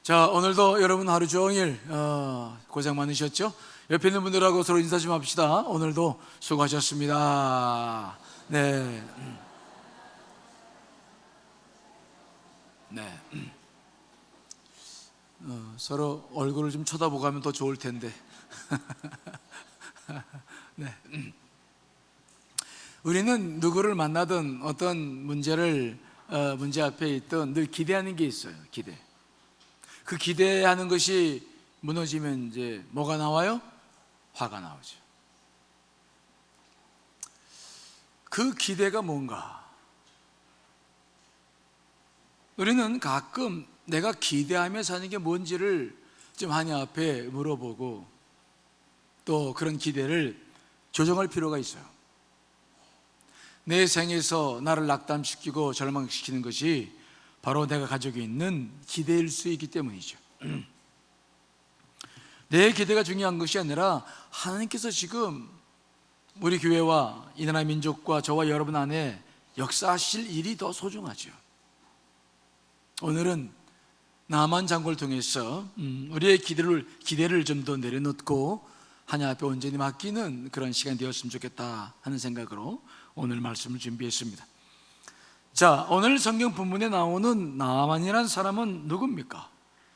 자, 오늘도 여러분 하루 종일 고생 많으셨죠? 옆에 있는 분들하고 서로 인사 좀 합시다. 오늘도 수고하셨습니다. 네. 네. 서로 얼굴을 좀 쳐다보고 하면 더 좋을 텐데. 네. 우리는 누구를 만나든 어떤 문제 앞에 있든 늘 기대하는 게 있어요. 기대. 그 기대하는 것이 무너지면 이제 뭐가 나와요? 화가 나오죠. 그 기대가 뭔가? 우리는 가끔 내가 기대하며 사는 게 뭔지를 좀 하나님 앞에 물어보고 또 그런 기대를 조정할 필요가 있어요. 내 생에서 나를 낙담시키고 절망시키는 것이 바로 내가 가지고 있는 기대일 수 있기 때문이죠. 내 기대가 중요한 것이 아니라 하나님께서 지금 우리 교회와 이 나라 민족과 저와 여러분 안에 역사하실 일이 더 소중하죠. 오늘은 나만 장군을 통해서 우리의 기대를 좀 더 내려놓고 하나님 앞에 온전히 맡기는 그런 시간이 되었으면 좋겠다 하는 생각으로 오늘 말씀을 준비했습니다. 자, 오늘 성경 본문에 나오는 나만이라는 사람은 누굽니까?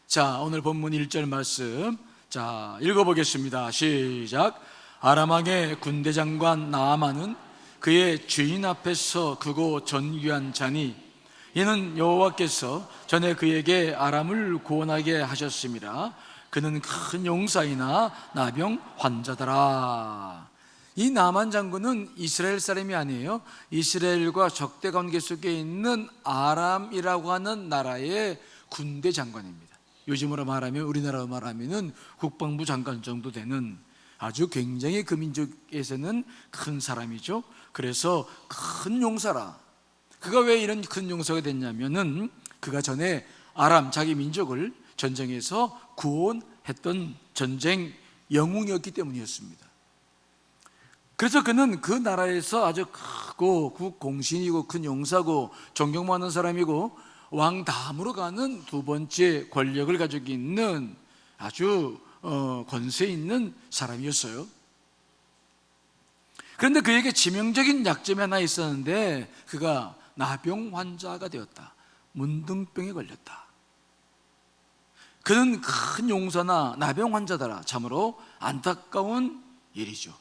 자, 오늘 본문 1절 말씀 자, 읽어보겠습니다. 시작. 아람 왕의 군대 장관 나아만은 그의 주인 앞에서 크고 존귀한 자니 이는 여호와께서 전에 그에게 아람을 구원하게 하셨습니다. 그는 큰 용사이나 나병 환자더라. 이 나만 장군은 이스라엘 사람이 아니에요. 이스라엘과 적대 관계 속에 있는 아람이라고 하는 나라의 군대 장관입니다. 요즘으로 말하면 우리나라로 말하면 국방부 장관 정도 되는 아주 굉장히 그 민족에서는 큰 사람이죠. 그래서 큰 용사라. 그가 왜 이런 큰 용사가 됐냐면은 그가 전에 아람 자기 민족을 전쟁에서 구원했던 전쟁 영웅이었기 때문이었습니다. 그래서 그는 그 나라에서 아주 크고 국공신이고 큰 용사고 존경받는 사람이고 왕 다음으로 가는 두 번째 권력을 가지고 있는 아주 권세 있는 사람이었어요. 그런데 그에게 치명적인 약점이 하나 있었는데 그가 나병 환자가 되었다. 문둥병에 걸렸다. 그는 큰 용사나 나병 환자더라. 참으로 안타까운 일이죠.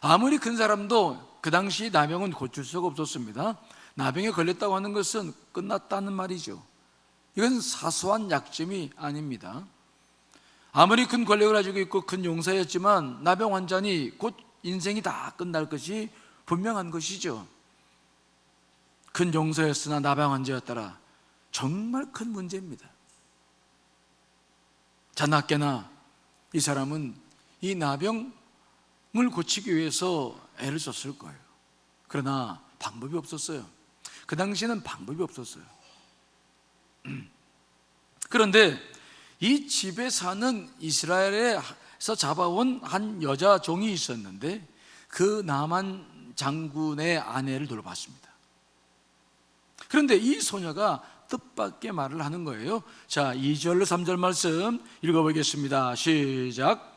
아무리 큰 사람도 그 당시 나병은 고칠 수가 없었습니다. 나병에 걸렸다고 하는 것은 끝났다는 말이죠. 이건 사소한 약점이 아닙니다. 아무리 큰 권력을 가지고 있고 큰 용사였지만 나병 환자니 곧 인생이 다 끝날 것이 분명한 것이죠. 큰 용사였으나 나병 환자였더라. 정말 큰 문제입니다. 자나깨나 이 사람은 이 나병을 고치기 위해서 애를 썼을 거예요. 그러나 방법이 없었어요. 그 당시에는 방법이 없었어요. 그런데 이 집에 사는 이스라엘에서 잡아온 한 여자 종이 있었는데 그 나만 장군의 아내를 돌봤습니다. 그런데 이 소녀가 뜻밖의 말을 하는 거예요. 자, 2절로 3절 말씀 읽어보겠습니다. 시작.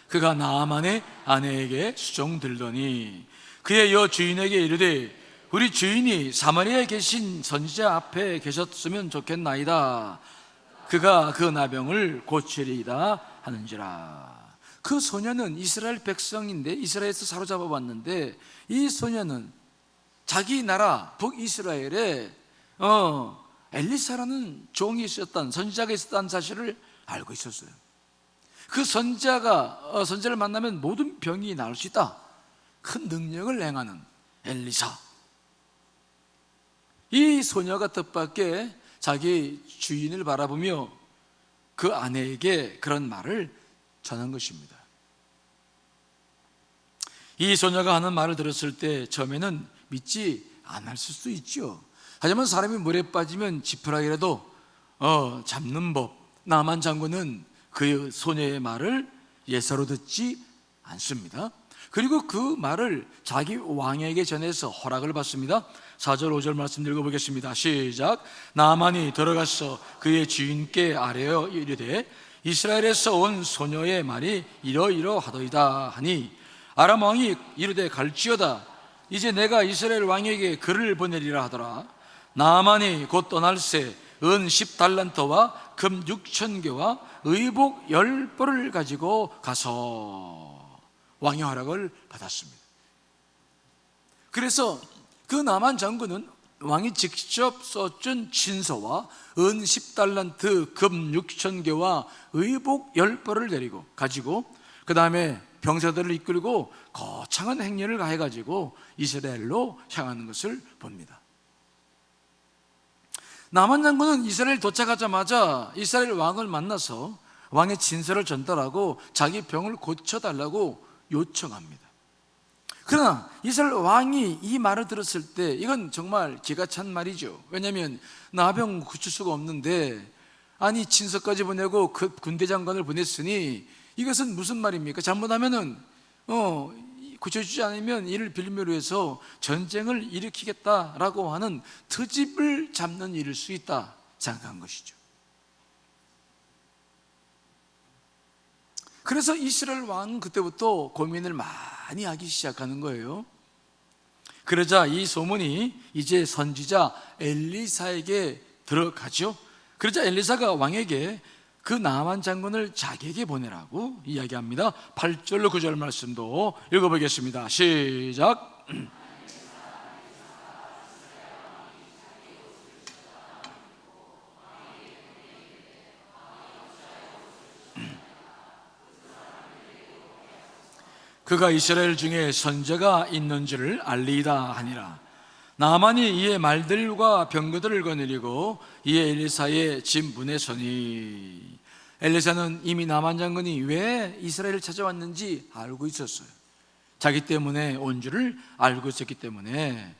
그가 나아만의 아내에게 수종들더니 그의 여 주인에게 이르되 우리 주인이 사마리아에 계신 선지자 앞에 계셨으면 좋겠나이다. 그가 그 나병을 고치리이다 하는지라. 그 소녀는 이스라엘 백성인데 이스라엘에서 사로잡아 왔는데 이 소녀는 자기 나라 북이스라엘에 엘리사라는 종이 있었던 선지자가 있었다는 사실을 알고 있었어요. 그 선지자를 만나면 모든 병이 나을 수 있다. 큰 능력을 행하는 엘리사. 이 소녀가 뜻밖의 자기 주인을 바라보며 그 아내에게 그런 말을 전한 것입니다. 이 소녀가 하는 말을 들었을 때 처음에는 믿지 않았을 수도 있죠. 하지만 사람이 물에 빠지면 지푸라기라도 잡는 법. 나만 장군은 그 소녀의 말을 예사로 듣지 않습니다. 그리고 그 말을 자기 왕에게 전해서 허락을 받습니다. 4절 5절 말씀 읽어보겠습니다. 시작. 나만이 들어가서 그의 주인께 아뢰어 이르되 이스라엘에서 온 소녀의 말이 이러이러하더이다 하니 아람 왕이 이르되 갈지어다. 이제 내가 이스라엘 왕에게 글을 보내리라 하더라. 나만이 곧 떠날새 은 10달란트와 금 6,000개와 의복 10벌을 가지고 가서 왕의 허락을 받았습니다. 그래서 그 나만 장군은 왕이 직접 써준 친서와 은 10달란트, 금 6,000개와 의복 10벌을 내리고 가지고 그 다음에 병사들을 이끌고 거창한 행렬을 가해가지고 이스라엘로 향하는 것을 봅니다. 나만 장군은 이스라엘 도착하자마자 이스라엘 왕을 만나서 왕의 친서를 전달하고 자기 병을 고쳐달라고 요청합니다. 그러나 이스라엘 왕이 이 말을 들었을 때 이건 정말 기가 찬 말이죠. 왜냐하면 나병 고칠 수가 없는데 아니 친서까지 보내고 그 군대 장관을 보냈으니 이것은 무슨 말입니까? 잘못하면은 고쳐주지 않으면 이를 빌미로 해서 전쟁을 일으키겠다라고 하는 트집을 잡는 일일 수 있다 생각한 것이죠. 그래서 이스라엘 왕은 그때부터 고민을 많이 하기 시작하는 거예요. 그러자 이 소문이 이제 선지자 엘리사에게 들어가죠. 그러자 엘리사가 왕에게 그 나만 장군을 자기에게 보내라고 이야기합니다. 8절로 9절 말씀도 읽어보겠습니다. 시작. 그가 이스라엘 중에 선지자가 있는 줄을 알리이다 하니라. 나만이 이의 말들과 병거들을 거느리고 이에 엘리사의 집 문에 서니 엘리사는 이미 나만 장군이 왜 이스라엘을 찾아왔는지 알고 있었어요. 자기 때문에 온 줄을 알고 있었기 때문에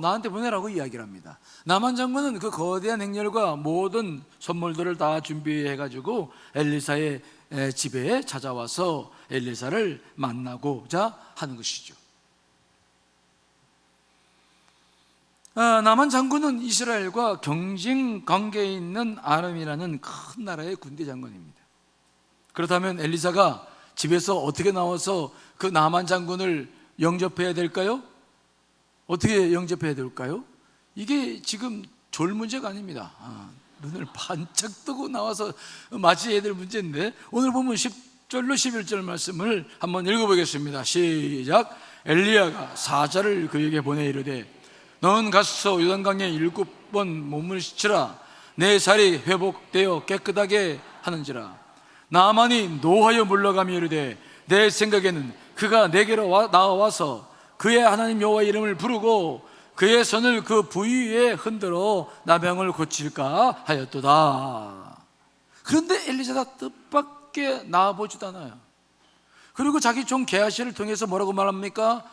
나한테 보내라고 이야기를 합니다. 나만 장군은 그 거대한 행렬과 모든 선물들을 다 준비해가지고 엘리사의 집에 찾아와서 엘리사를 만나고자 하는 것이죠. 나만 장군은 이스라엘과 경쟁 관계에 있는 아람이라는 큰 나라의 군대 장관입니다. 그렇다면 엘리사가 집에서 어떻게 나와서 그 나만 장군을 영접해야 될까요? 어떻게 영접해야 될까요? 이게 지금 졸 문제가 아닙니다. 눈을 반짝 뜨고 나와서 맞이해야 될 문제인데 오늘 보면 10절로 11절 말씀을 한번 읽어보겠습니다. 시작. 엘리야가 사자를 그에게 보내 이르되 너는 가서 요단강에 7번 몸을 씻으라. 내 살이 회복되어 깨끗하게 하는지라. 나만이 노하여 물러가며 이르되 내 생각에는 그가 내게로 나와서 그의 하나님 여호와 이름을 부르고 그의 손을 그 부위에 흔들어 나병을 고칠까 하였도다. 그런데 엘리사가 뜻밖의 나아보지도 않아요. 그리고 자기 종 게하시를 통해서 뭐라고 말합니까?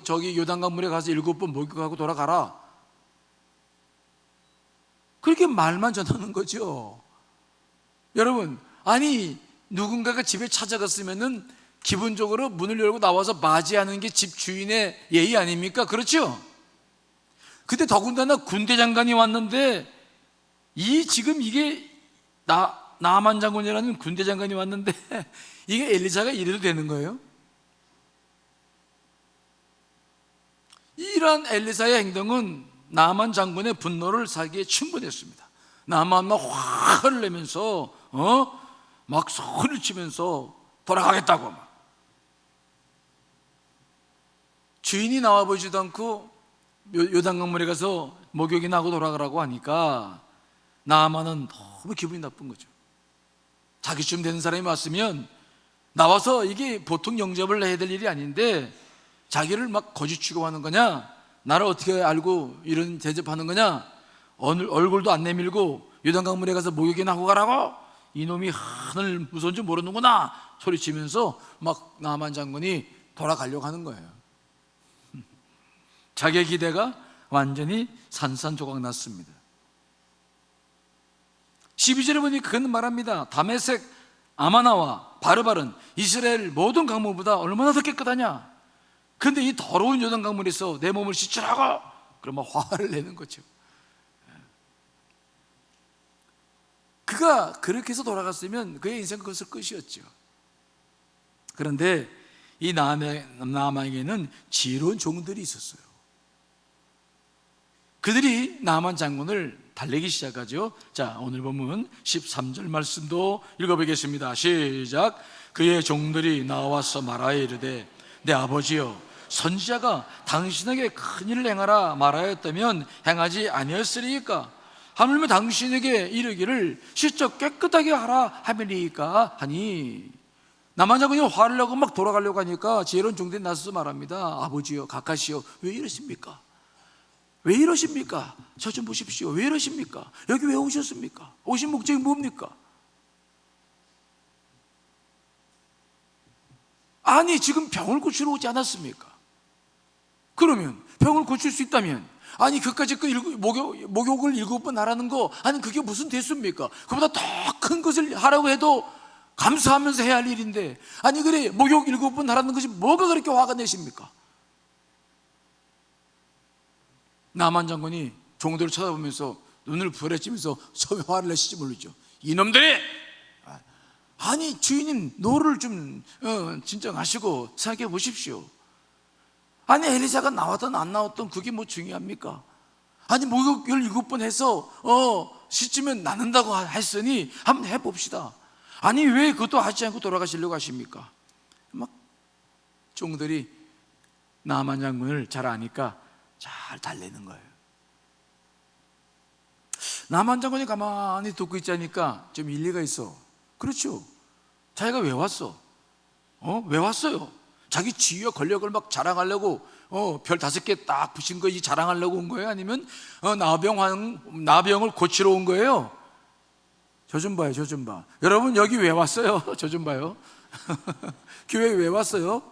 저기 요단강 물에 가서 7번 목욕하고 돌아가라. 그렇게 말만 전하는 거죠. 여러분, 아니 누군가가 집에 찾아갔으면은 기본적으로 문을 열고 나와서 맞이하는 게 집 주인의 예의 아닙니까? 그렇죠? 근데 더군다나 군대 장관이 왔는데 지금 이게 나만 장군이라는 군대 장관이 왔는데 이게 엘리사가 이래도 되는 거예요? 이러한 엘리사의 행동은 나만 장군의 분노를 사기에 충분했습니다. 나만만 화를 내면서 막 소리를 치면서 돌아가겠다고 막. 주인이 나와보지도 않고 요단강물에 가서 목욕이나 하고 돌아가라고 하니까 나만은 너무 기분이 나쁜 거죠. 자기쯤 되는 사람이 왔으면 나와서 이게 보통 영접을 해야 될 일이 아닌데 자기를 막 거짓 취급하는 거냐, 나를 어떻게 알고 이런 대접하는 거냐, 얼굴도 안 내밀고 요단강물에 가서 목욕이나 하고 가라고, 이놈이 하늘 무서운 줄 모르는구나 소리치면서 막 나만 장군이 돌아가려고 하는 거예요. 자기의 기대가 완전히 산산조각 났습니다. 12절에 보니 그는 말합니다. 다메섹 아마나와 바르발은 이스라엘 모든 강물보다 얼마나 더 깨끗하냐? 근데 이 더러운 요단 강물에서 내 몸을 씻으라고! 그러면 화를 내는 거죠. 그가 그렇게 해서 돌아갔으면 그의 인생 그것을 끝이었죠. 그런데 이 나아만에게는 지혜로운 종들이 있었어요. 그들이 나아만 장군을 달래기 시작하죠. 자, 오늘 본문 13절 말씀도 읽어보겠습니다. 시작. 그의 종들이 나와서 말하여 이르되 내 아버지여, 선지자가 당신에게 큰 일을 행하라 말하였다면 행하지 아니었으리이까? 하물며 당신에게 이르기를 씻어 깨끗하게 하라 하매니까 하니, 나만 장군이 화를 내고 막 돌아가려고 하니까 지혜로운 종들이 나서서 말합니다. 아버지여, 각하시여, 왜 이러십니까? 왜 이러십니까? 저 좀 보십시오. 왜 이러십니까? 여기 왜 오셨습니까? 오신 목적이 뭡니까? 아니, 지금 병을 고치러 오지 않았습니까? 그러면 병을 고칠 수 있다면, 아니 그까지 목욕을 7번 하라는 거, 아니 그게 무슨 대수입니까? 그보다 더 큰 것을 하라고 해도 감사하면서 해야 할 일인데, 아니 그래 목욕 7번 하라는 것이 뭐가 그렇게 화가 내십니까? 나만 장군이 종들을 쳐다보면서 눈을 부여치면서 처음에 화를 내실지 모르죠. 이놈들이! 아니 주인님, 노를 좀 진정하시고 생각해 보십시오. 아니 엘리사가 나왔든 안 나왔든 그게 뭐 중요합니까? 아니 목욕을 7번 해서 씻으면 낫는다고 했으니 한번 해봅시다. 아니 왜 그것도 하지 않고 돌아가시려고 하십니까? 막 종들이 나아만 장군을 잘 아니까 잘 달래는 거예요. 나아만 장군이 가만히 듣고 있자니까 좀 일리가 있어. 그렇죠. 자기가 왜 왔어? 왜 왔어요? 자기 지위와 권력을 막 자랑하려고 별 5개 딱 붙인 거 자랑하려고 온 거예요? 아니면 나병을 고치러 온 거예요? 저 좀 봐요, 저 좀 봐. 여러분 여기 왜 왔어요? 저 좀 봐요. 교회에 왜 왔어요?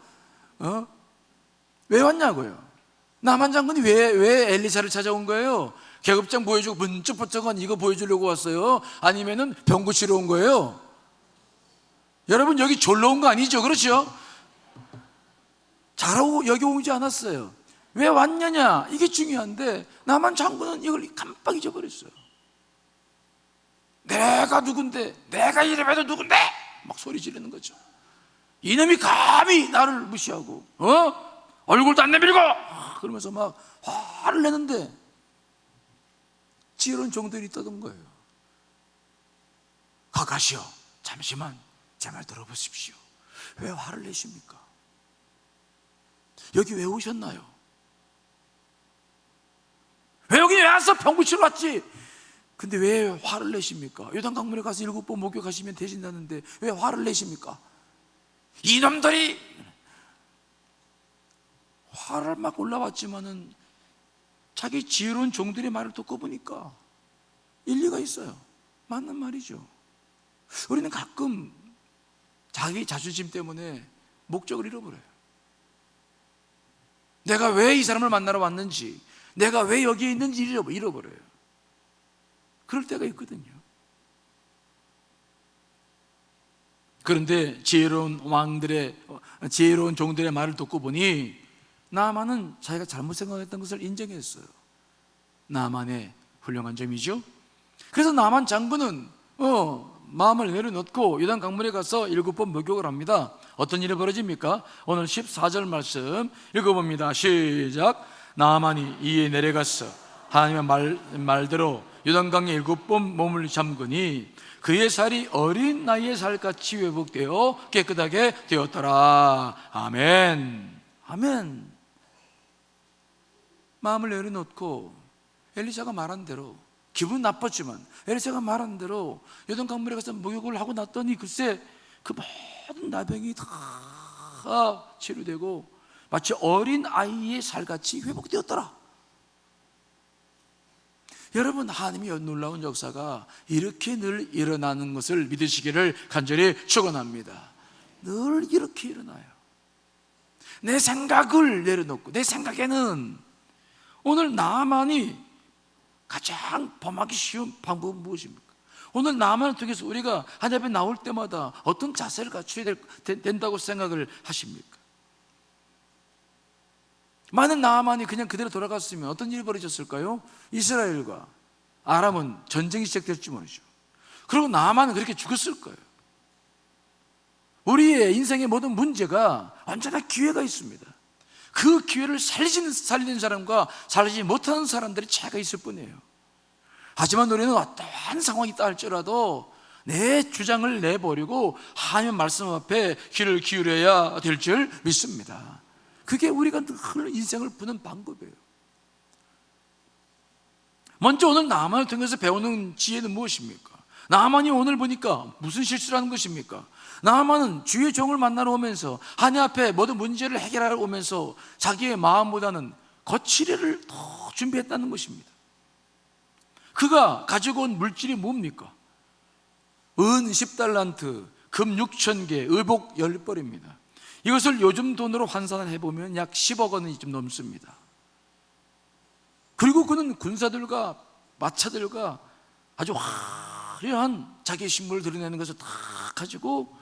왜 왔냐고요? 나만 장군이 왜 엘리사를 찾아온 거예요? 계급장 보여주고 문쩍번쩍한 이거 보여주려고 왔어요? 아니면은 병 고치러 온 거예요? 여러분 여기 졸러 온 거 아니죠? 그렇죠? 잘하고 여기 오지 않았어요. 왜 왔냐냐, 이게 중요한데 나만 장군은 이걸 깜빡 잊어버렸어요. 내가 누군데, 내가 이래봬도 누군데 막 소리 지르는 거죠. 이놈이 감히 나를 무시하고 얼굴도 안 내밀고 그러면서 막 화를 내는데 지혜로운 종들이 떠든 거예요. 각하시오, 잠시만 제 말 들어보십시오. 왜 화를 내십니까? 여기 왜 오셨나요? 왜 여기 와서 병 고치러 왔지? 근데 왜 화를 내십니까? 요단강물에 가서 7번 목욕하시면 되신다는데 왜 화를 내십니까? 이놈들이! 화를 막 올라왔지만은 자기 지혜로운 종들의 말을 듣고 보니까 일리가 있어요. 맞는 말이죠. 우리는 가끔 자기 자존심 때문에 목적을 잃어버려요. 내가 왜 이 사람을 만나러 왔는지, 내가 왜 여기에 있는지 잃어버려요. 그럴 때가 있거든요. 그런데 지혜로운 종들의 말을 듣고 보니 나아만은 자기가 잘못 생각했던 것을 인정했어요. 나아만의 훌륭한 점이죠. 그래서 나아만 장군은 마음을 내려놓고 요단 강물에 가서 7번 목욕을 합니다. 어떤 일이 벌어집니까? 오늘 14절 말씀 읽어봅니다. 시작. 나아만이 이에 내려가서 하나님의 말대로 요단강에 7번 몸을 잠그니 그의 살이 어린 나이의 살같이 회복되어 깨끗하게 되었더라. 아멘. 아멘. 마음을 내려놓고 엘리사가 말한 대로, 기분 나빴지만 엘리사가 말한 대로 요단강물에 가서 목욕을 하고 났더니 글쎄 그 모든 나병이 다 치료되고 마치 어린 아이의 살같이 회복되었더라. 여러분, 하나님의 놀라운 역사가 이렇게 늘 일어나는 것을 믿으시기를 간절히 축원합니다. 늘 이렇게 일어나요. 내 생각을 내려놓고, 내 생각에는 오늘 나만이 가장 범하기 쉬운 방법은 무엇입니까? 오늘 나만을 통해서 우리가 하나님 앞에 나올 때마다 어떤 자세를 갖춰야 된다고 생각을 하십니까? 만약 나만이 그냥 그대로 돌아갔으면 어떤 일이 벌어졌을까요? 이스라엘과 아람은 전쟁이 시작될지 모르죠. 그리고 나만은 그렇게 죽었을 거예요. 우리의 인생의 모든 문제가 언제나 기회가 있습니다. 그 기회를 살리는 사람과 살리지 못하는 사람들이 차이가 있을 뿐이에요. 하지만 우리는 어떠한 상황이 있다 할지라도 내 주장을 내버리고 하나님의 말씀 앞에 귀를 기울여야 될 줄 믿습니다. 그게 우리가 늘 인생을 푸는 방법이에요. 먼저 오늘 나만을 통해서 배우는 지혜는 무엇입니까? 나만이 오늘 보니까 무슨 실수를 하는 것입니까? 나만은 주의 종을 만나러 오면서 하나님 앞에 모든 문제를 해결하러 오면서 자기의 마음보다는 거칠애를 더 준비했다는 것입니다. 그가 가지고 온 물질이 뭡니까? 은 10달란트, 금 6,000개, 의복 10벌입니다. 이것을 요즘 돈으로 환산을 해보면 약 10억 원이 좀 넘습니다. 그리고 그는 군사들과 마차들과 아주 화려한 자기의 신분을 드러내는 것을 다 가지고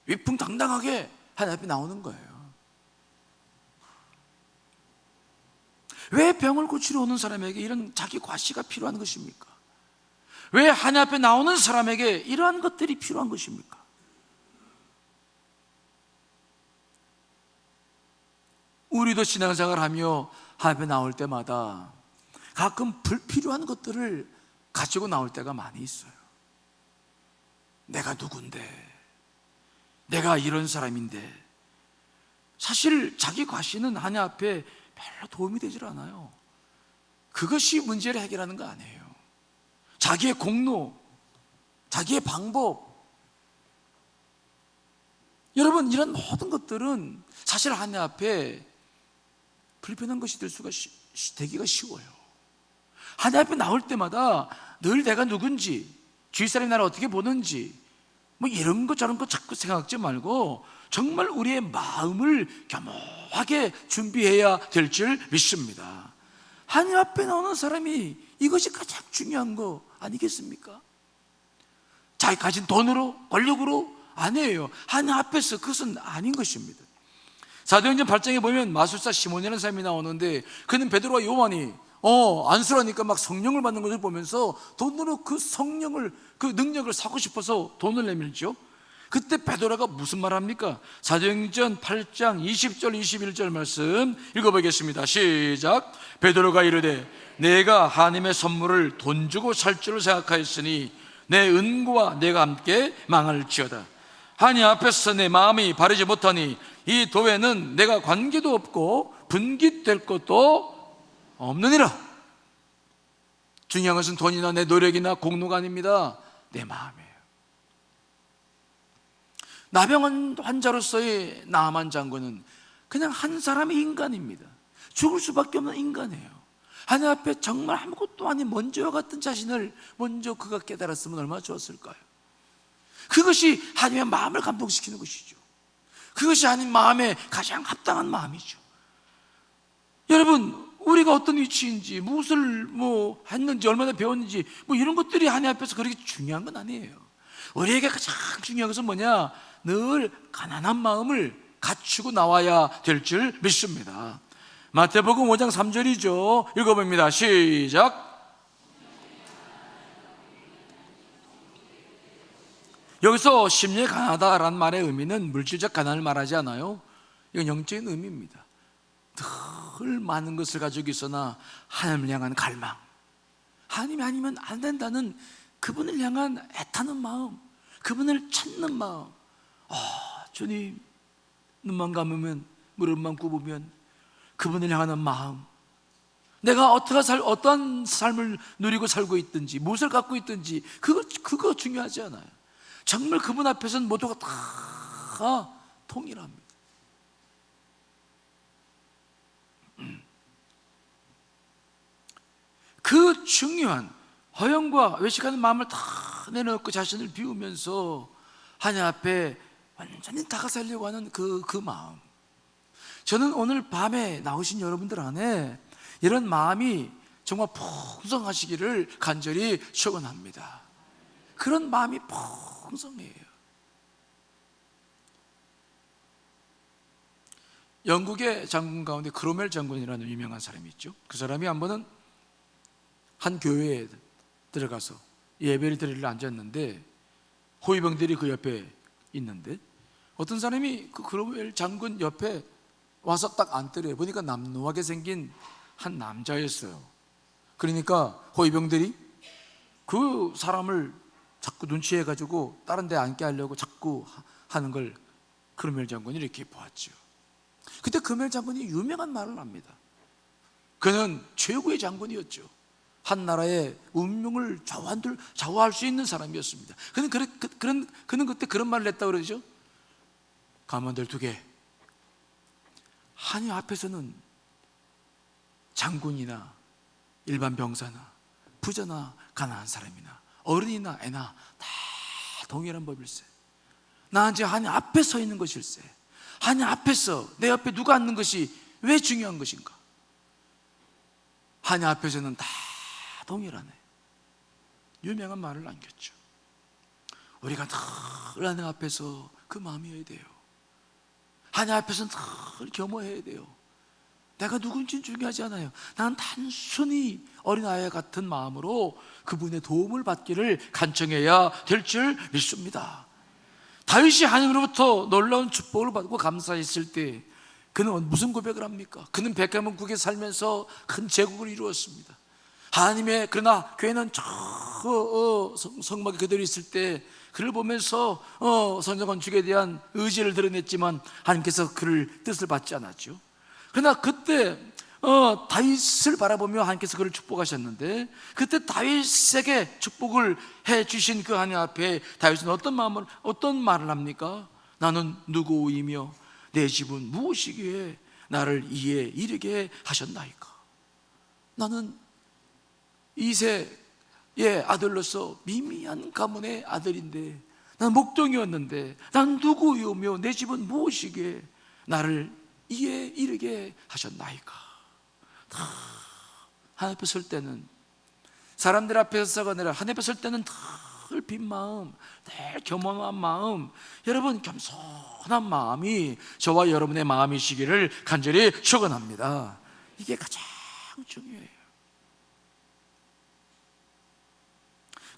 위풍당당하게 하나님 앞에 나오는 거예요. 왜 병을 고치러 오는 사람에게 이런 자기 과시가 필요한 것입니까? 왜 하나님 앞에 나오는 사람에게 이러한 것들이 필요한 것입니까? 우리도 신앙생활을 하며 하나님 앞에 나올 때마다 가끔 불필요한 것들을 가지고 나올 때가 많이 있어요. 내가 누군데, 내가 이런 사람인데. 사실 자기 과시는 하나님 앞에 별로 도움이 되질 않아요. 그것이 문제를 해결하는 거 아니에요. 자기의 공로, 자기의 방법. 여러분, 이런 모든 것들은 사실 하나님 앞에 불편한 것이 되기가 쉬워요. 하나님 앞에 나올 때마다 늘 내가 누군지, 주위 사람이 나를 어떻게 보는지, 뭐 이런 거 저런 거 자꾸 생각하지 말고 정말 우리의 마음을 겸허하게 준비해야 될 줄 믿습니다. 하나님 앞에 나오는 사람이 이것이 가장 중요한 거 아니겠습니까? 자기 가진 돈으로, 권력으로 아니에요. 하나님 앞에서 그것은 아닌 것입니다. 사도행전 8장에 보면 마술사 시몬이라는 사람이 나오는데 그는 베드로와 요한이 안수라니까 막 성령을 받는 것을 보면서 돈으로 그 성령을, 그 능력을 사고 싶어서 돈을 내밀죠. 그때 베드로가 무슨 말 합니까? 사도행전 8장 20절 21절 말씀 읽어보겠습니다. 시작. 베드로가 이르되 내가 하나님의 선물을 돈 주고 살 줄을 생각하였으니 내 은과 내가 함께 망할지어다. 하나님 앞에서 내 마음이 바르지 못하니 이 도회는 내가 관계도 없고 분깃될 것도 없느니라. 중요한 것은 돈이나 내 노력이나 공로가 아닙니다. 내 마음이에요. 나병 환자로서의 나아만 장군은 그냥 한 사람의 인간입니다. 죽을 수밖에 없는 인간이에요. 하나님 앞에 정말 아무것도 아닌 먼저와 같은 자신을 먼저 그가 깨달았으면 얼마나 좋았을까요? 그것이 하나님의 마음을 감동시키는 것이죠. 그것이 하나님 마음에 가장 합당한 마음이죠. 여러분, 우리가 어떤 위치인지, 무엇을 했는지, 얼마나 배웠는지, 이런 것들이 하나님 앞에서 그렇게 중요한 건 아니에요. 우리에게 가장 중요한 것은 뭐냐? 늘 가난한 마음을 갖추고 나와야 될 줄 믿습니다. 마태복음 5장 3절이죠. 읽어봅니다. 시작. 여기서 심령이 가난하다라는 말의 의미는 물질적 가난을 말하지 않아요. 이건 영적인 의미입니다. 늘 많은 것을 가지고 있으나 하나님을 향한 갈망, 하나님이 아니면 안 된다는 그분을 향한 애타는 마음, 그분을 찾는 마음. 주님, 눈만 감으면, 무릎만 굽으면 그분을 향하는 마음, 내가 어떠한 삶을 누리고 살고 있든지 무엇을 갖고 있든지 그거 중요하지 않아요. 정말 그분 앞에서는 모두가 다 통일합니다. 그 중요한 허영과 외식하는 마음을 다 내놓고 자신을 비우면서 하나님 앞에 완전히 다가서려고 하는 그 마음. 저는 오늘 밤에 나오신 여러분들 안에 이런 마음이 정말 풍성하시기를 간절히 축원합니다. 그런 마음이 풍성해요. 영국의 장군 가운데 크로멜 장군이라는 유명한 사람이 있죠. 그 사람이 한 번은 한 교회에 들어가서 예배를 드리러 앉았는데 호위병들이 그 옆에 있는데 어떤 사람이 그 크로멜 장군 옆에 와서 딱 앉더래요. 보니까 남노하게 생긴 한 남자였어요. 그러니까 호위병들이 그 사람을 자꾸 눈치해가지고 다른 데 앉게 하려고 자꾸 하는 걸 크로멜 장군이 이렇게 보았죠. 그때 크로멜 장군이 유명한 말을 합니다. 그는 최고의 장군이었죠. 한 나라의 운명을 좌우할 수 있는 사람이었습니다. 그는 그때 그런 말을 했다고 그러죠. 가만들 두게, 하나님 앞에서는 장군이나 일반 병사나 부자나 가난한 사람이나 어른이나 애나 다 동일한 법일세. 나한테 하나님 앞에 서 있는 것일세. 하나님 앞에서 내 옆에 누가 앉는 것이 왜 중요한 것인가? 하나님 앞에서는 다 동일하네. 유명한 말을 남겼죠. 우리가 늘 하나님 앞에서 그 마음이어야 돼요. 하나님 앞에서는 늘 겸허해야 돼요. 내가 누군지는 중요하지 않아요. 난 단순히 어린아이 같은 마음으로 그분의 도움을 받기를 간청해야 될 줄 믿습니다. 다윗이 하나님으로부터 놀라운 축복을 받고 감사했을 때 그는 무슨 고백을 합니까? 그는 백가문국에 살면서 큰 제국을 이루었습니다. 하나님의, 그러나 교회는 저 성막에 그대로 있을 때 그를 보면서 성전 건축에 대한 의지를 드러냈지만 하나님께서 그를 뜻을 받지 않았죠. 그러나 그때 다윗을 바라보며 하나님께서 그를 축복하셨는데, 그때 다윗에게 축복을 해주신 그 하나님 앞에 다윗은 어떤 말을 합니까? 나는 누구이며 내 집은 무엇이기에 나를 이에 이르게 하셨나이까? 나는 이새의 아들로서 미미한 가문의 아들인데, 난 목동이었는데 난 누구이며 내 집은 무엇이기에 나를 이에 이르게 하셨나이까? 하나님 앞에 설 때는, 사람들 앞에서가 아니라 하나님 앞에 설 때는 늘 빈 마음, 늘 겸허한 마음, 여러분 겸손한 마음이 저와 여러분의 마음이시기를 간절히 축원합니다. 이게 가장 중요해요.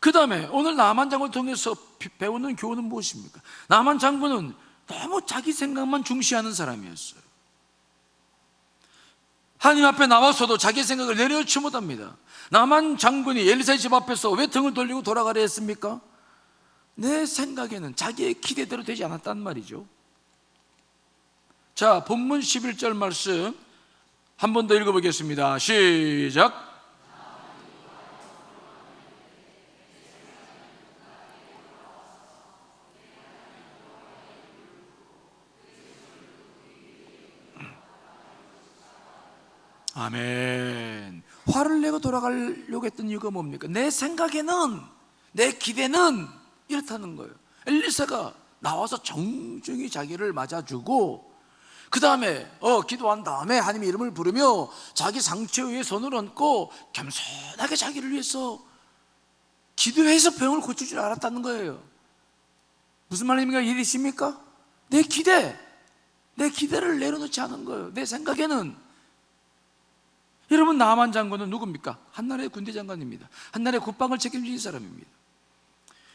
그 다음에 오늘 나만 장군을 통해서 배우는 교훈은 무엇입니까? 나만 장군은 너무 자기 생각만 중시하는 사람이었어요. 하나님 앞에 나와서도 자기 생각을 내려놓지 못합니다. 나만 장군이 엘리사의 집 앞에서 왜 등을 돌리고 돌아가려 했습니까? 내 생각에는 자기의 기대대로 되지 않았단 말이죠. 자, 본문 11절 말씀 한 번 더 읽어보겠습니다. 시작. 아멘. 화를 내고 돌아가려고 했던 이유가 뭡니까? 내 생각에는, 내 기대는 이렇다는 거예요. 엘리사가 나와서 정중히 자기를 맞아주고, 그 다음에 기도한 다음에 하나님의 이름을 부르며 자기 상처 위에 손을 얹고 겸손하게 자기를 위해서 기도해서 병을 고칠 줄 알았다는 거예요. 무슨 말입니까? 이해되십니까? 내 기대를 내려놓지 않은 거예요. 내 생각에는. 여러분, 나만 장군은 누굽니까? 한나라의 군대 장관입니다. 한나라의 국방을 책임진 사람입니다.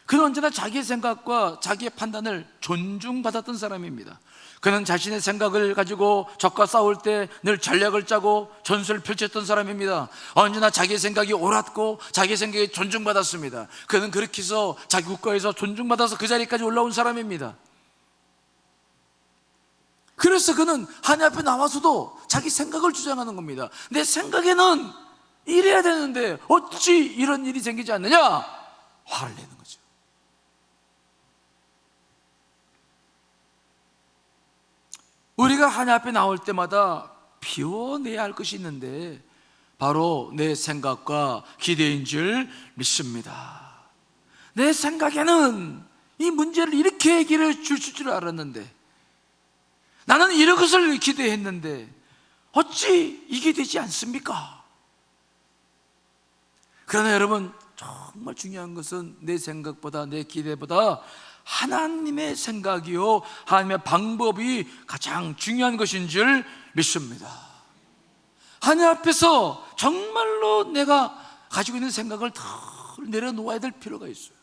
그는 언제나 자기의 생각과 자기의 판단을 존중받았던 사람입니다. 그는 자신의 생각을 가지고 적과 싸울 때 늘 전략을 짜고 전술을 펼쳤던 사람입니다. 언제나 자기의 생각이 옳았고 자기의 생각이 존중받았습니다. 그는 그렇게 해서 자기 국가에서 존중받아서 그 자리까지 올라온 사람입니다. 그래서 그는 하나님 앞에 나와서도 자기 생각을 주장하는 겁니다. 내 생각에는 이래야 되는데 어찌 이런 일이 생기지 않느냐? 화를 내는 거죠. 우리가 하나님 앞에 나올 때마다 비워내야 할 것이 있는데 바로 내 생각과 기대인 줄 믿습니다. 내 생각에는 이 문제를 이렇게 해결해 주실 줄 알았는데, 나는 이런 것을 기대했는데 어찌 이게 되지 않습니까? 그러나 여러분, 정말 중요한 것은 내 생각보다, 내 기대보다 하나님의 생각이요, 하나님의 방법이 가장 중요한 것인 줄 믿습니다. 하나님 앞에서 정말로 내가 가지고 있는 생각을 다 내려놓아야 될 필요가 있어요.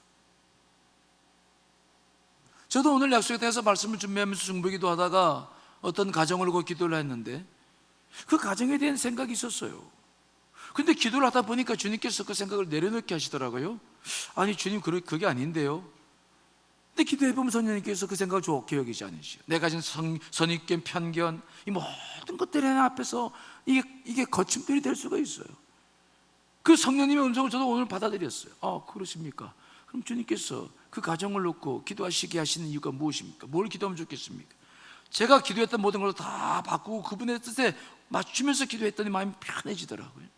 저도 오늘 약속에 대해서 말씀을 준비하면서 중보기도 하다가 어떤 가정을 고 기도를 했는데 그 가정에 대한 생각이 있었어요. 근데 기도를 하다 보니까 주님께서 그 생각을 내려놓게 하시더라고요. 아니 주님, 그게 아닌데요. 근데 기도해보면 성령님께서 그 생각을 좋게 여기지 않으시죠. 내가 가진 선입견, 편견, 이 모든 것들이 하나 앞에서 이게 거침돌이 될 수가 있어요. 그 성령님의 음성을 저도 오늘 받아들였어요. 그러십니까? 그럼 주님께서 그 가정을 놓고 기도하시게 하시는 이유가 무엇입니까? 뭘 기도하면 좋겠습니까? 제가 기도했던 모든 걸 다 바꾸고 그분의 뜻에 맞추면서 기도했더니 마음이 편해지더라고요.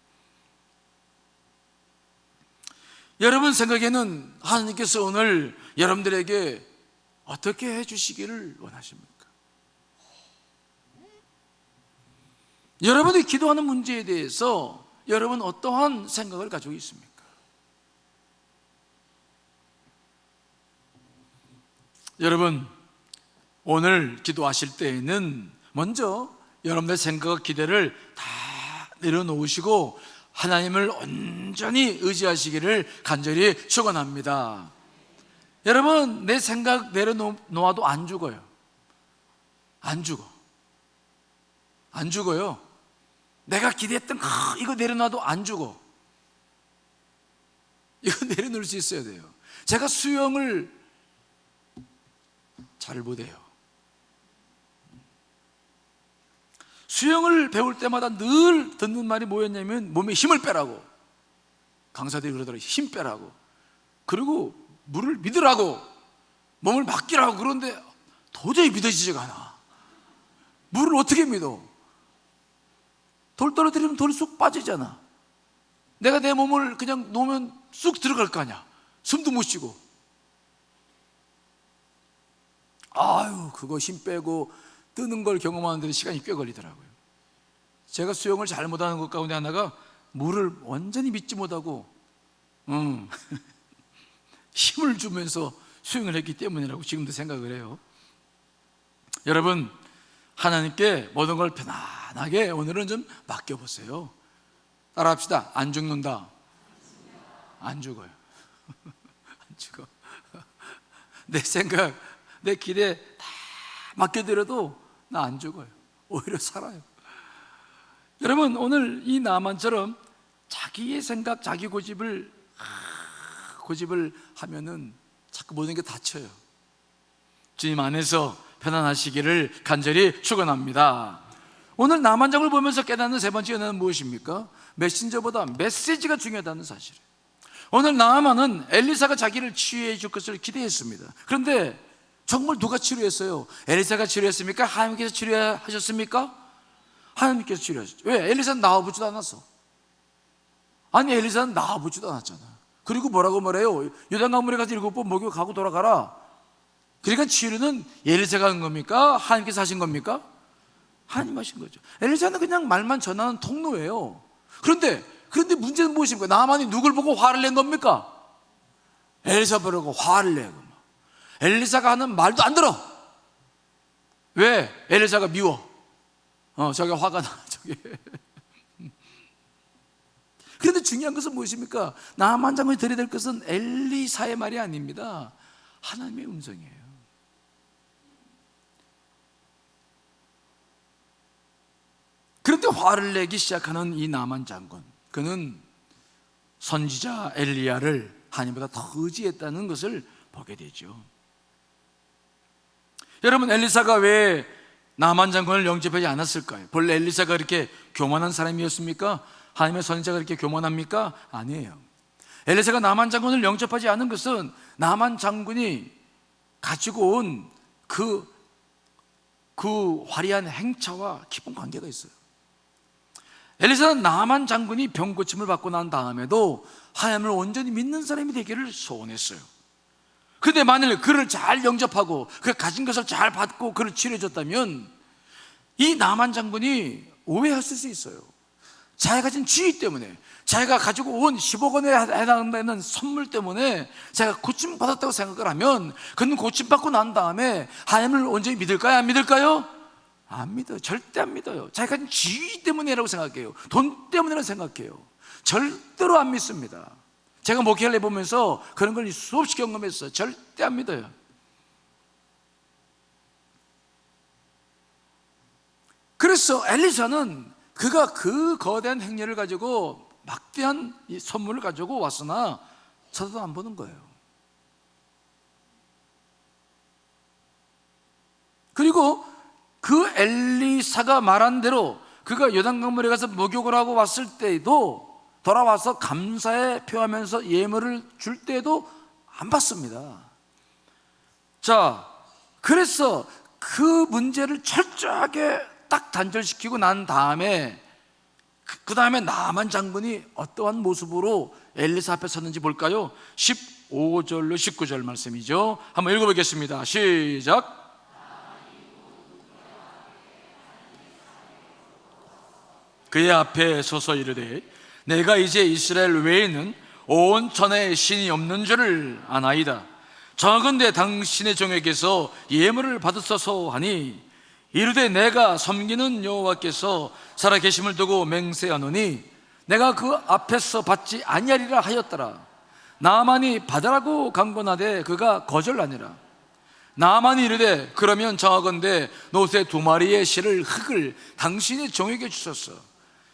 여러분 생각에는 하나님께서 오늘 여러분들에게 어떻게 해주시기를 원하십니까? 여러분이 기도하는 문제에 대해서 여러분 어떠한 생각을 가지고 있습니까? 여러분 오늘 기도하실 때에는 먼저 여러분의 생각과 기대를 다 내려놓으시고 하나님을 온전히 의지하시기를 간절히 축원합니다. 여러분 내 생각 내려놓아도 안 죽어요. 안 죽어요. 내가 기대했던 이거 내려놔도 안 죽어. 이거 내려놓을 수 있어야 돼요. 제가 수영을 잘 못해요. 수영을 배울 때마다 늘 듣는 말이 뭐였냐면 몸에 힘을 빼라고. 강사들이 그러더라고요. 힘 빼라고. 그리고 물을 믿으라고, 몸을 맡기라고. 그런데 도저히 믿어지지가 않아. 물을 어떻게 믿어? 돌 떨어뜨리면 돌이 쑥 빠지잖아. 내가 내 몸을 그냥 놓으면 쑥 들어갈 거 아니야. 숨도 못 쉬고. 그거 힘 빼고 뜨는 걸 경험하는 데 시간이 꽤 걸리더라고요. 제가 수영을 잘 못하는 것 가운데 하나가 물을 완전히 믿지 못하고 힘을 주면서 수영을 했기 때문이라고 지금도 생각을 해요. 여러분 하나님께 모든 걸 편안하게 오늘은 좀 맡겨보세요. 따라합시다. 안 죽는다. 안 죽어요. 안 죽어. 내 생각, 내 기대 다 맡겨드려도 나 안 죽어요. 오히려 살아요. 여러분 오늘 이 나만처럼 자기의 생각, 자기 고집을 하면은 자꾸 모든 게 닫혀요. 주님 안에서 편안하시기를 간절히 축원합니다. 오늘 나만장을 보면서 깨닫는 세 번째 은혜는 무엇입니까? 메신저보다 메시지가 중요하다는 사실이에요. 오늘 나아만은 엘리사가 자기를 치유해 줄 것을 기대했습니다. 그런데 정말 누가 치료했어요? 엘리사가 치료했습니까? 하나님께서 치료하셨습니까? 하나님께서 치료하셨죠. 왜? 엘리사는 나와보지도 않았어. 아니 엘리사는 나와보지도 않았잖아. 그리고 뭐라고 말해요? 요단강물에 가서 7번 목욕하고 돌아가라. 그러니까 치료는 엘리사가 한 겁니까? 하나님께서 하신 겁니까? 하나님 하신 거죠. 엘리사는 그냥 말만 전하는 통로예요. 그런데 문제는 무엇입니까? 나만이 누굴 보고 화를 낸 겁니까? 엘리사 보고 화를 내고 엘리사가 하는 말도 안 들어. 왜? 엘리사가 미워. 저게 화가 나. 저게. 그런데 중요한 것은 무엇입니까? 나만 장군이 드려야 될 것은 엘리사의 말이 아닙니다. 하나님의 음성이에요. 그런데 화를 내기 시작하는 이 나만 장군, 그는 선지자 엘리야를 하나님보다 더 의지했다는 것을 보게 되죠. 여러분 엘리사가 왜 나만 장군을 영접하지 않았을까요? 본래 엘리사가 그렇게 교만한 사람이었습니까? 하나님의 선지자가 그렇게 교만합니까? 아니에요. 엘리사가 나만 장군을 영접하지 않은 것은 나만 장군이 가지고 온 그 화려한 행차와 깊은 관계가 있어요. 엘리사는 나만 장군이 병 고침을 받고 난 다음에도 하나님을 온전히 믿는 사람이 되기를 소원했어요. 그런데 만일 그를 잘 영접하고 그 가진 것을 잘 받고 그를 치료해줬다면 이 나만 장군이 오해했을 수 있어요. 자기가 가진 지위 때문에, 자기가 가지고 온 10억 원에 해당되는 선물 때문에 자기가 고침받았다고 생각을 하면, 그는 고침받고 난 다음에 하나님을 온전히 믿을까요? 안 믿을까요? 안 믿어요. 절대 안 믿어요. 자기가 가진 지위 때문이라고 생각해요. 돈 때문이라고 생각해요. 절대로 안 믿습니다. 제가 목회를 해보면서 그런 걸 수없이 경험했어요. 절대 안 믿어요. 그래서 엘리사는 그가 그 거대한 행렬을 가지고 막대한 이 선물을 가지고 왔으나 쳐다도 안 보는 거예요. 그리고 그 엘리사가 말한 대로 그가 요단강물에 가서 목욕을 하고 왔을 때에도, 돌아와서 감사에 표하면서 예물을 줄 때에도 안 받습니다. 자, 그래서 그 문제를 철저하게 딱 단절시키고 난 다음에 그 다음에 나만 장군이 어떠한 모습으로 엘리사 앞에 섰는지 볼까요? 15절로 19절 말씀이죠. 한번 읽어보겠습니다. 시작. 그의 앞에 서서 이르되 내가 이제 이스라엘 외에는 온 천하에 신이 없는 줄을 아나이다. 정하건대 당신의 종에게서 예물을 받으소서 하니 이르되 내가 섬기는 여호와께서 살아계심을 두고 맹세하노니 내가 그 앞에서 받지 아니하리라 하였더라. 나만이 받으라고 강권하되 그가 거절하니라. 나만이 이르되 그러면 정하건대 노새 2마리의 실을 흙을 당신의 종에게 주소서.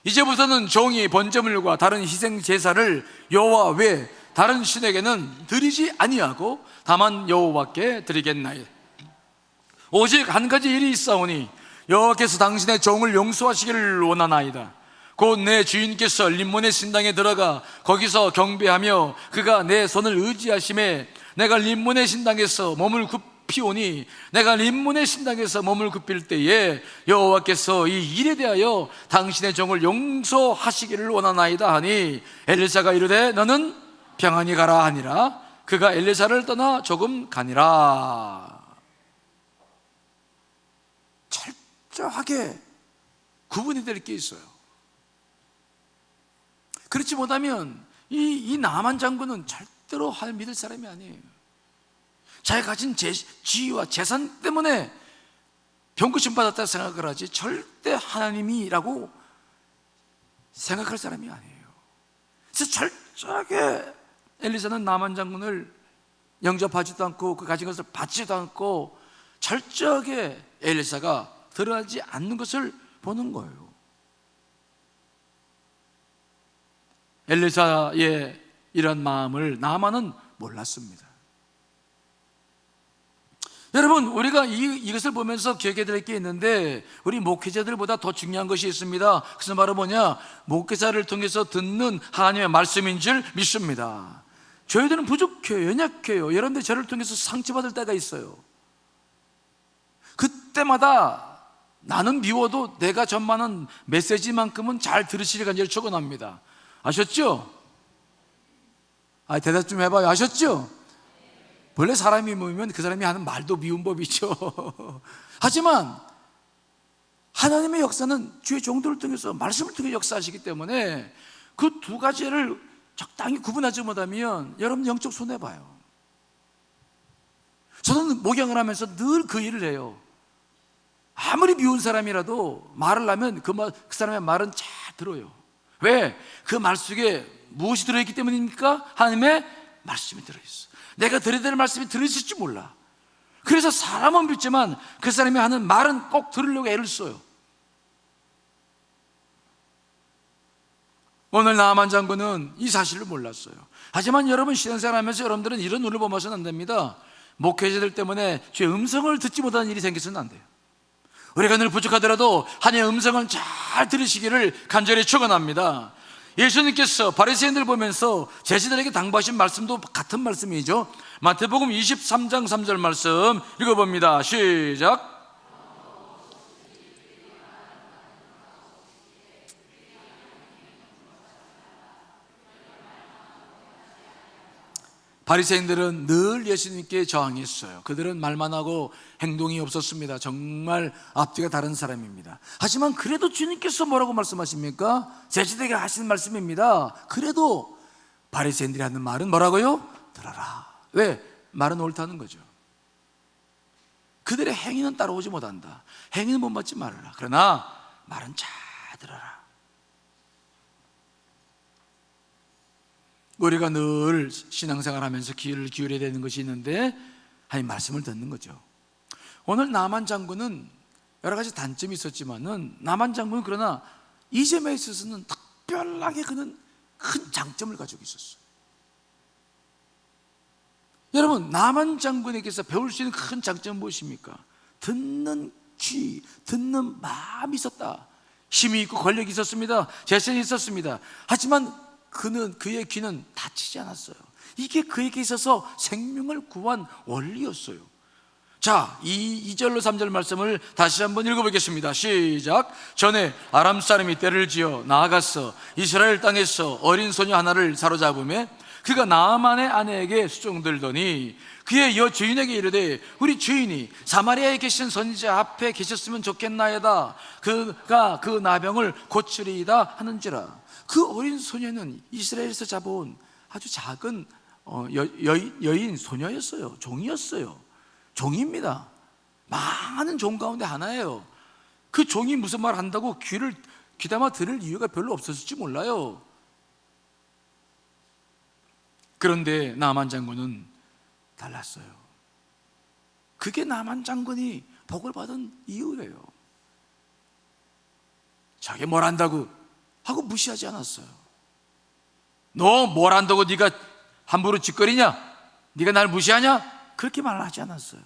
이제부터는 종이 번제물과 다른 희생 제사를 여호와 외 다른 신에게는 드리지 아니하고 다만 여호와께 드리겠나이다. 오직 한 가지 일이 있사오니 여호와께서 당신의 종을 용서하시기를 원하나이다. 곧 내 주인께서 림몬의 신당에 들어가 거기서 경배하며 그가 내 손을 의지하심에 내가 림몬의 신당에서 몸을 굽히오니 내가 림몬의 신당에서 몸을 굽힐 때에 여호와께서 이 일에 대하여 당신의 종을 용서하시기를 원하나이다 하니 엘리사가 이르되 너는 평안히 가라 하니라. 그가 엘리사를 떠나 조금 가니라. 철저하게 구분이 될 게 있어요. 그렇지 못하면 이 나만 장군은 절대로 하나님 믿을 사람이 아니에요. 자기가 가진 지위와 재산 때문에 병고침 받았다 생각을 하지 절대 하나님이라고 생각할 사람이 아니에요. 그래서 철저하게 엘리사는 나만 장군을 영접하지도 않고 그 가진 것을 받지도 않고 철저하게 엘리사가 드러나지 않는 것을 보는 거예요. 엘리사의 이런 마음을 나만은 몰랐습니다. 여러분, 우리가 이것을 보면서 기억해야 될 게 있는데, 우리 목회자들보다 더 중요한 것이 있습니다. 그것은 바로 뭐냐? 목회자를 통해서 듣는 하나님의 말씀인 줄 믿습니다. 저희들은 부족해요, 연약해요. 여러분들 저를 통해서 상처받을 때가 있어요. 그때마다 나는 미워도 내가 전하는 메시지만큼은 잘 들으시길 간절히 축원합니다. 아셨죠? 대답 좀 해봐요. 아셨죠? 원래 사람이 모이면 그 사람이 하는 말도 미운 법이죠. 하지만 하나님의 역사는 주의 종들을 통해서 말씀을 통해 역사하시기 때문에 그 두 가지를 적당히 구분하지 못하면 여러분 영적 손해봐요. 저는 목양을 하면서 늘 그 일을 해요. 아무리 미운 사람이라도 말을 하면 그 사람의 말은 잘 들어요. 왜? 그 말 속에 무엇이 들어있기 때문입니까? 하나님의 말씀이 들어있어. 내가 드려야 될 말씀이 들어있을지 몰라. 그래서 사람은 믿지만 그 사람이 하는 말은 꼭 들으려고 애를 써요. 오늘 나만 장군은 이 사실을 몰랐어요. 하지만 여러분 신앙생활 하면서 여러분들은 이런 눈을 보면서는 안 됩니다. 목회자들 때문에 주의 음성을 듣지 못하는 일이 생겨서는 안 돼요. 우리가 늘 부족하더라도 하나님의 음성을 잘 들으시기를 간절히 축원합니다. 예수님께서 바리새인들 보면서 제자들에게 당부하신 말씀도 같은 말씀이죠. 마태복음 23장 3절 말씀 읽어봅니다. 시작. 바리새인들은 늘 예수님께 저항했어요. 그들은 말만 하고 행동이 없었습니다. 정말 앞뒤가 다른 사람입니다. 하지만 그래도 주님께서 뭐라고 말씀하십니까? 제자들에게 하시는 말씀입니다. 그래도 바리새인들이 하는 말은 뭐라고요? 들어라. 왜? 말은 옳다는 거죠. 그들의 행위는 따라오지 못한다. 행위는 못 받지 말아라. 그러나 말은 잘 들어라. 우리가 늘 신앙생활하면서 귀를 기울여야 되는 것이 있는데 하나님 말씀을 듣는 거죠. 오늘 나만 장군은 여러 가지 단점이 있었지만은 나만 장군은 그러나 이 점에 있어서는 특별하게 그는 큰 장점을 가지고 있었어요. 여러분, 나만 장군에게서 배울 수 있는 큰 장점은 무엇입니까? 듣는 귀, 듣는 마음이 있었다. 힘이 있고 권력이 있었습니다. 재산이 있었습니다. 하지만 그의 귀는 다치지 않았어요. 이게 그에게 있어서 생명을 구한 원리였어요. 자, 2절로 3절 말씀을 다시 한번 읽어보겠습니다. 시작. 전에 아람 사람이 떼를 지어 나아가서 이스라엘 땅에서 어린 소녀 하나를 사로잡으며 그가 나아만의 아내에게 수종들더니 그의 여주인에게 이르되 우리 주인이 사마리아에 계신 선지자 앞에 계셨으면 좋겠나이다. 그가 그 나병을 고치리이다 하는지라. 그 어린 소녀는 이스라엘에서 잡아온 아주 작은 여인 소녀였어요. 종이었어요. 종입니다. 많은 종 가운데 하나예요. 그 종이 무슨 말 한다고 귀담아 들을 이유가 별로 없었을지 몰라요. 그런데 나만 장군은 달랐어요. 그게 나만 장군이 복을 받은 이유예요. 자기 뭘 안다고 하고 무시하지 않았어요. 너 뭘 안다고 네가 함부로 짓거리냐? 네가 날 무시하냐? 그렇게 말하지 않았어요.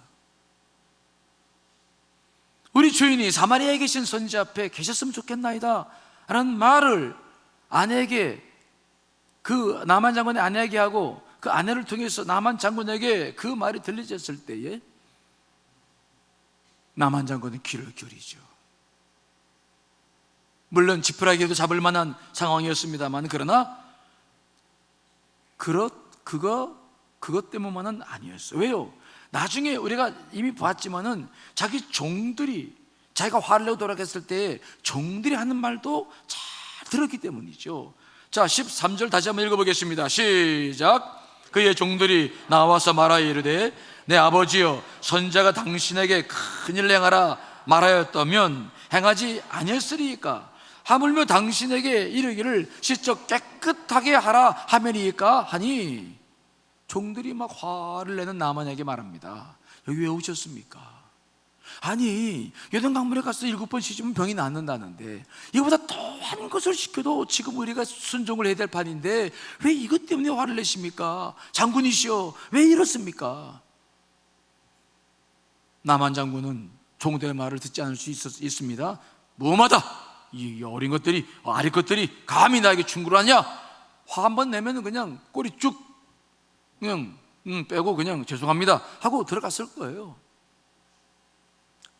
우리 주인이 사마리아에 계신 선지자 앞에 계셨으면 좋겠나이다 라는 말을 아내에게, 그 나만 장군의 아내에게 하고 그 아내를 통해서 나만 장군에게 그 말이 들려졌을 때에 나만 장군은 귀를 기울이죠. 물론 지푸라기에도 잡을 만한 상황이었습니다만 그러나 그것 때문만은 아니었어요. 왜요? 나중에 우리가 이미 봤지만은 자기 종들이 자기가 화를 내고 돌아갔을 때 종들이 하는 말도 잘 들었기 때문이죠. 자, 13절 다시 한번 읽어보겠습니다. 시작. 그의 종들이 나와서 말하여 이르되 내 아버지여 선지자가 당신에게 큰일 행하라 말하였다면 행하지 아니었으리이까? 하물며 당신에게 이르기를 씻어 깨끗하게 하라 하매니까 하니 종들이 막 화를 내는 나만에게 말합니다. 여기 왜 오셨습니까? 아니, 요단강물에 가서 7번 씻으면 병이 낫는다는데 이거보다 더한 것을 시켜도 지금 우리가 순종을 해야 될 판인데 왜 이것 때문에 화를 내십니까? 장군이시여 왜 이렇습니까? 나만 장군은 종들의 말을 듣지 않을 수 있습니다. 무엄하다. 이 어린 것들이, 아리 것들이 감히 나에게 충고를 하냐? 화 한 번 내면 그냥 꼬리 쭉 그냥 빼고 그냥 죄송합니다 하고 들어갔을 거예요.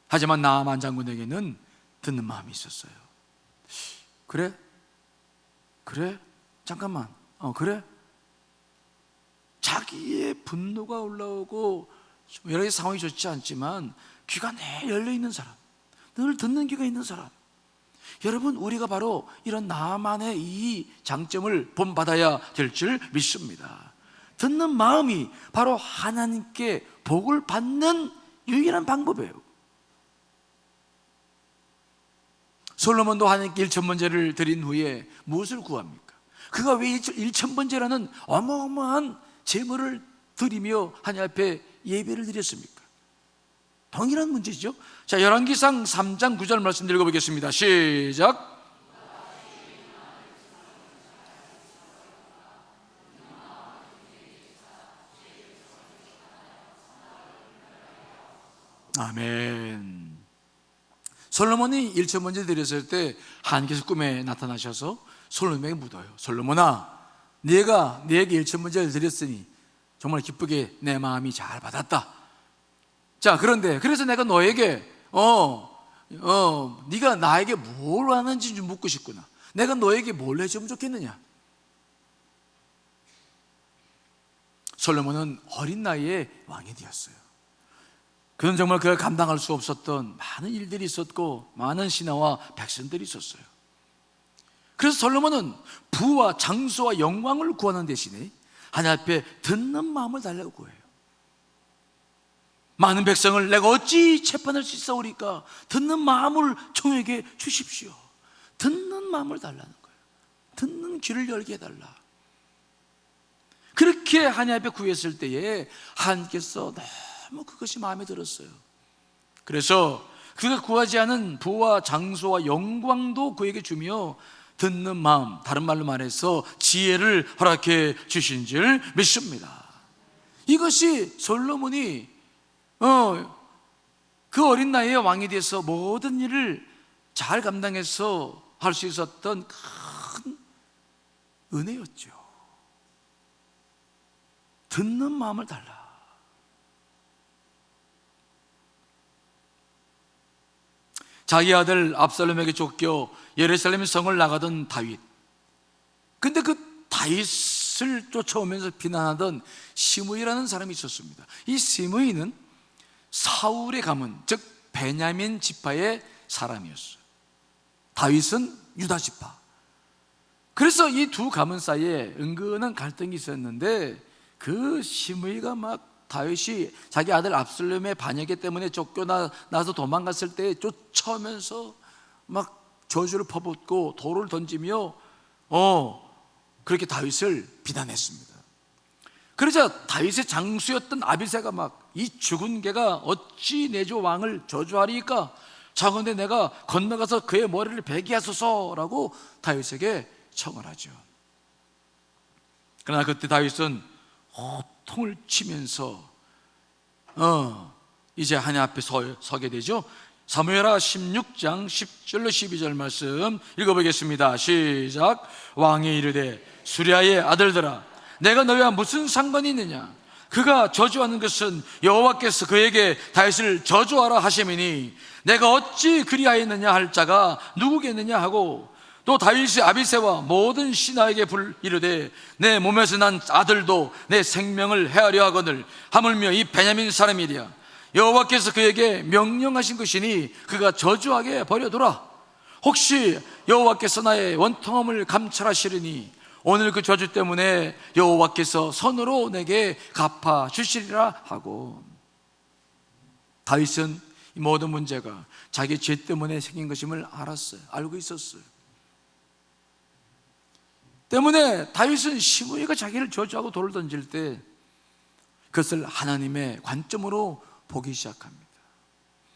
하지만 나만 장군에게는 듣는 마음이 있었어요. 그래? 잠깐만. 그래? 자기의 분노가 올라오고 여러 가지 상황이 좋지 않지만 귀가 늘 열려있는 사람, 늘 듣는 귀가 있는 사람. 여러분, 우리가 바로 이런 나만의 이 장점을 본받아야 될 줄 믿습니다. 듣는 마음이 바로 하나님께 복을 받는 유일한 방법이에요. 솔로몬도 하나님께 1,000번제를 드린 후에 무엇을 구합니까? 그가 왜 1,000번제라는 어마어마한 제물을 드리며 하나님 앞에 예배를 드렸습니까? 동일한 문제죠. 자, 열왕기상 3장 9절 말씀 읽어보겠습니다. 시작. 아멘. 솔로몬이 1,000번제 드렸을 때 하나님께서 꿈에 나타나셔서 솔로몬에게 묻어요. 솔로몬아, 네가 내게 1,000번제를 드렸으니 정말 기쁘게 내 마음이 잘 받았다. 자, 그런데 그래서 내가 너에게 네가 나에게 뭘 하는지 좀 묻고 싶구나. 내가 너에게 뭘 해주면 좋겠느냐? 솔로몬은 어린 나이에 왕이 되었어요. 그는 정말 그가 감당할 수 없었던 많은 일들이 있었고 많은 신하와 백성들이 있었어요. 그래서 솔로몬은 부와 장소와 영광을 구하는 대신에 하나님 앞에 듣는 마음을 달라고 구해요. 많은 백성을 내가 어찌 재판할 수 있사오리까? 듣는 마음을 종에게 주십시오. 듣는 마음을 달라는 거예요. 듣는 귀를 열게 해달라. 그렇게 하나님 앞에 구했을 때에 하나님께서 너무 그것이 마음에 들었어요. 그래서 그가 구하지 않은 부와 장소와 영광도 그에게 주며 듣는 마음, 다른 말로 말해서 지혜를 허락해 주신 줄 믿습니다. 이것이 솔로몬이 그 어린 나이에 왕이 돼서 모든 일을 잘 감당해서 할 수 있었던 큰 은혜였죠. 듣는 마음을 달라. 자기 아들 압살롬에게 쫓겨 예루살렘 성을 나가던 다윗. 근데 그 다윗을 쫓아오면서 비난하던 시므이라는 사람이 있었습니다. 이 시므이는 사울의 가문, 즉 베냐민 지파의 사람이었어요. 다윗은 유다 지파. 그래서 이 두 가문 사이에 은근한 갈등이 있었는데 그 시므이가 막 다윗이 자기 아들 압살롬의 반역에 때문에 쫓겨나서 도망갔을 때 쫓아오면서 막 저주를 퍼붓고 돌을 던지며 그렇게 다윗을 비난했습니다. 그러자 다윗의 장수였던 아비새가 막 이 죽은 개가 어찌 내 주 왕을 저주하리까? 자건대 내가 건너가서 그의 머리를 베게 하소서라고 다윗에게 청을 하죠. 그러나 그때 다윗은 호통을 치면서 이제 하나님 앞에 서게 되죠. 사무엘하 16장 10절로 12절 말씀 읽어보겠습니다. 시작. 왕이 이르되 수리아의 아들들아, 내가 너희와 무슨 상관이 있느냐? 그가 저주하는 것은 여호와께서 그에게 다윗을 저주하라 하심이니 내가 어찌 그리하였느냐 할 자가 누구겠느냐 하고, 또 다윗이 아비새와 모든 신하에게 이르되 내 몸에서 난 아들도 내 생명을 해하려 하거늘 하물며 이 베냐민 사람이랴. 여호와께서 그에게 명령하신 것이니 그가 저주하게 버려두라. 혹시 여호와께서 나의 원통함을 감찰하시리니 오늘 그 저주 때문에 여호와께서 선으로 내게 갚아 주시리라 하고. 다윗은 이 모든 문제가 자기 죄 때문에 생긴 것임을 알았어요. 알고 있었어요. 때문에 다윗은 시므이가 자기를 저주하고 돌을 던질 때 그것을 하나님의 관점으로 보기 시작합니다.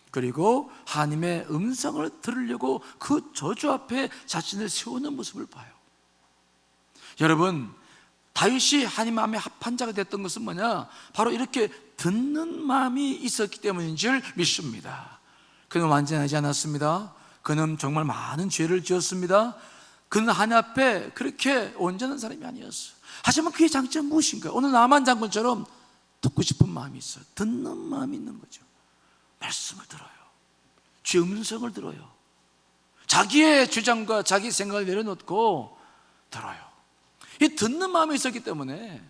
그리고 하나님의 음성을 들으려고 그 저주 앞에 자신을 세우는 모습을 봐요. 여러분, 다윗이 하나님 마음에 합한 자가 됐던 것은 뭐냐? 바로 이렇게 듣는 마음이 있었기 때문인 줄 믿습니다. 그는 완전하지 않았습니다. 그는 정말 많은 죄를 지었습니다. 그는 하나님 앞에 그렇게 온전한 사람이 아니었어요. 하지만 그의 장점은 무엇인가요? 오늘 나만 장군처럼 듣고 싶은 마음이 있어요. 듣는 마음이 있는 거죠. 말씀을 들어요. 주의 음성을 들어요. 자기의 주장과 자기 생각을 내려놓고 들어요. 이 듣는 마음이 있었기 때문에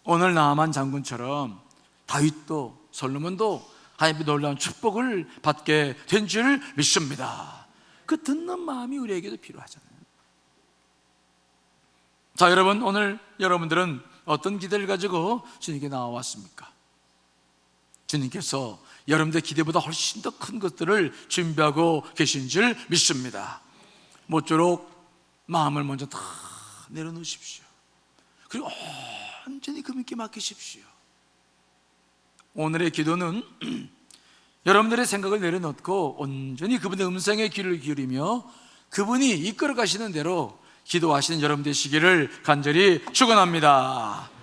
오늘 나만 장군처럼 다윗도 솔로몬도 하나님의 놀라운 축복을 받게 된 줄 믿습니다. 그 듣는 마음이 우리에게도 필요하잖아요. 자, 여러분, 오늘 여러분들은 어떤 기대를 가지고 주님께 나와왔습니까? 주님께서 여러분들의 기대보다 훨씬 더 큰 것들을 준비하고 계신 줄 믿습니다. 모쪼록 마음을 먼저 다 내려놓으십시오. 그리고 온전히 그분께 맡기십시오. 오늘의 기도는 여러분들의 생각을 내려놓고 온전히 그분의 음성에 귀를 기울이며 그분이 이끌어 가시는 대로 기도하시는 여러분 되시기를 간절히 축원합니다.